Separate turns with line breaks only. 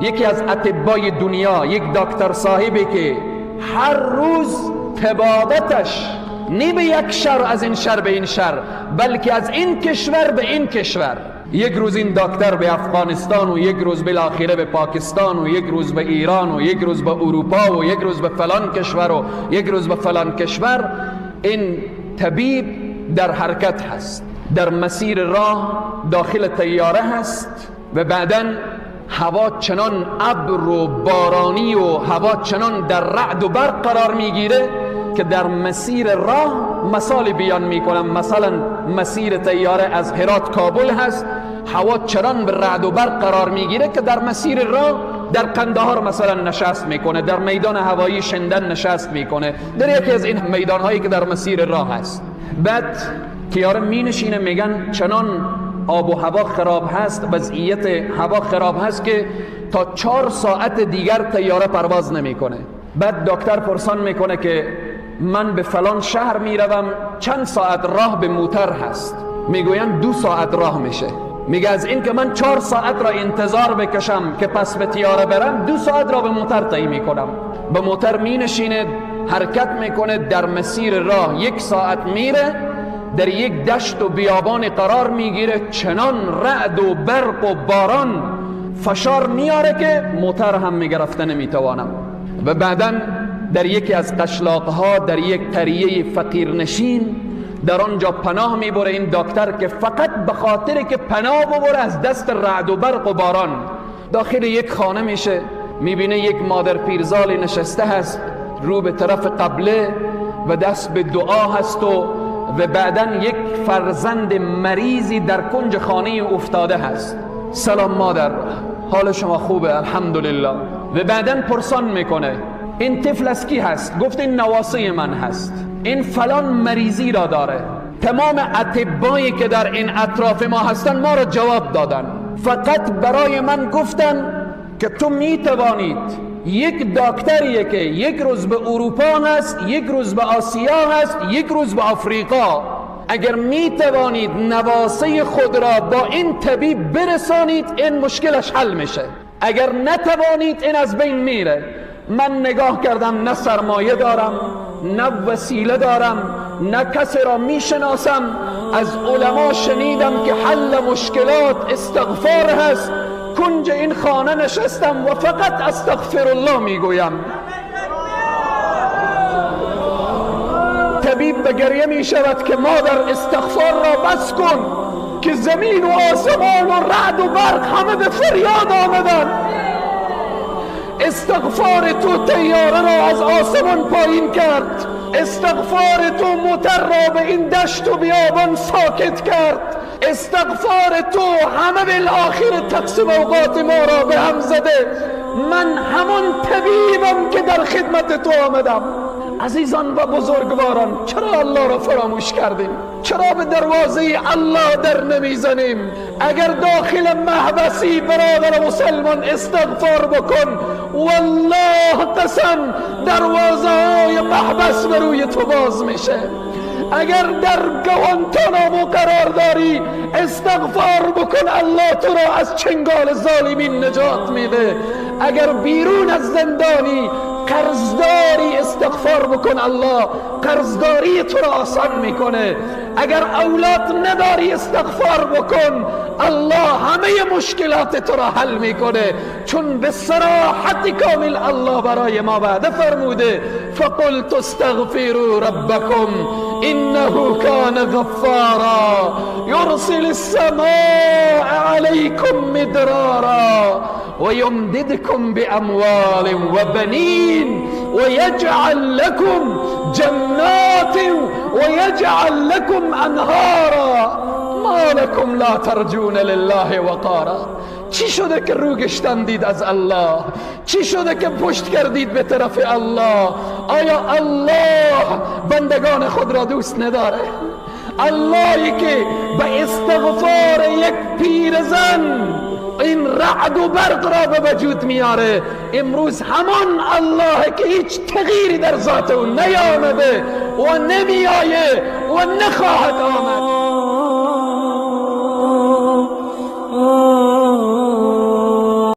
یکی از اطبای دنیا، یک دکتر صاحبی که هر روز تبادتش نی به یک شهر از این شهر به این شهر، بلکه از این کشور به این کشور، یک روز این دکتر به افغانستان و یک روز بالاخره به پاکستان و یک روز به ایران و یک روز به اروپا و یک روز به فلان کشور و یک روز به فلان کشور. این طبیب در حرکت هست، در مسیر راه داخل طیاره هست و بعداً هوا چنان ابر و بارانی و هوا چنان در رعد و برق قرار میگیره که در مسیر راه مثال بیان میکنم، مثلا مسیر طیاره از هرات کابل هست، هوا چنان به رعد و برق قرار میگیره که در مسیر راه در قندهار مثلا نشست میکنه، در میدان هوایی شندن نشست میکنه، در یکی از این میدان هایی که در مسیر راه هست. بعد طیاره می نشینه، میگن چنان آب و هوا خراب هست، وضعیت هوا خراب هست که تا 4 ساعت دیگر طیاره پرواز نمیکنه. بعد دکتر پرسان میکنه که من به فلان شهر میروم، چند ساعت راه به موتر هست؟ میگوین 2 ساعت راه میشه. میگه از این که من 4 ساعت را انتظار بکشم که پس به طیاره برم، 2 ساعت را به موتر طی میکنم. به موتر می نشینه، حرکت میکنه، در مسیر راه 1 ساعت میره، در یک دشت و بیابان قرار میگیره، چنان رعد و برق و باران فشار میاره که موتر هم میگرفته نمیتوانم. و بعداً در یکی از قشلاقها، در یک قریه فقیرنشین، در آنجا پناه میبره این دکتر که فقط به خاطر که پناه ببره از دست رعد و برق و باران. داخل یک خانه میشه، میبینه یک مادر پیرزالی نشسته هست رو به طرف قبله و دست به دعا هست و بعداً یک فرزند مریضی در کنج خانه افتاده هست. سلام مادر، حال شما خوبه؟ الحمدلله. و بعداً پرسان میکنه این طفل از کی هست؟ گفت این نواسه من هست، این فلان مریضی را داره. تمام اطبایی که در این اطراف ما هستن ما را جواب دادن، فقط برای من گفتن که تو میتوانید، یک دکتریه که یک روز به اروپا هست، یک روز به آسیا هست، یک روز به آفریقا، اگر میتوانید نواسه خود را با این طبیب برسانید این مشکلش حل میشه، اگر نتوانید این از بین میره. من نگاه کردم، نه سرمایه دارم، نه وسیله دارم، نه کسی را میشناسم. از علما شنیدم که حل مشکلات استغفار هست. کنج این خانه نشستم و فقط استغفر الله میگویم. طبیب به گریه می شود که مادر استغفار را بس کن که زمین و آسمان و رعد و برق همه به فریاد آمدن. استغفار تو طیاره را از آسمان پایین کرد، استغفار تو موتر را به این دشت و بیابان ساکت کرد، استغفار تو همه بالاخره تقسیم اوقات ما را به هم زده. من همون طبیبم که در خدمت تو آمدم. عزیزان و بزرگواران، چرا الله را فراموش کردیم؟ چرا به دروازه الله در نمیزنیم؟ اگر داخل محبسی برادر مسلمان استغفار بکن، والله قسم دروازه های محبس به روی تو باز میشه. اگر در گوانتانامو قرار داری استغفار بکن، الله تو را از چنگال ظالمین نجات میده. اگر بیرون از زندانی قرضداری استغفار بکن، الله قرضداری تو را آسان میکنه. اگر اولاد نداری استغفار بکن، الله همه مشکلات تو را حل میکنه، چون به صراحت کامل الله برای ما وعده فرموده فقلت استغفروا ربکم انه کان غفارا یرسل السماء علیکم مدرارا ويمددكم بأموال وبنين ويجعل لكم جنات ويجعل لكم أنهارا ما لكم لا ترجون لله وقارا. چی شده که رو گشتندید از الله؟ چی شده که پشت کردید به طرف الله؟ آیا الله بندگان خود را دوست نداره؟ اللهی که به استغفار یک پیرزن این رعد و برق را به وجود میاره، امروز همان الله که هیچ تغییری در ذات او نیامده و نمیآیه و نخواهد آمد.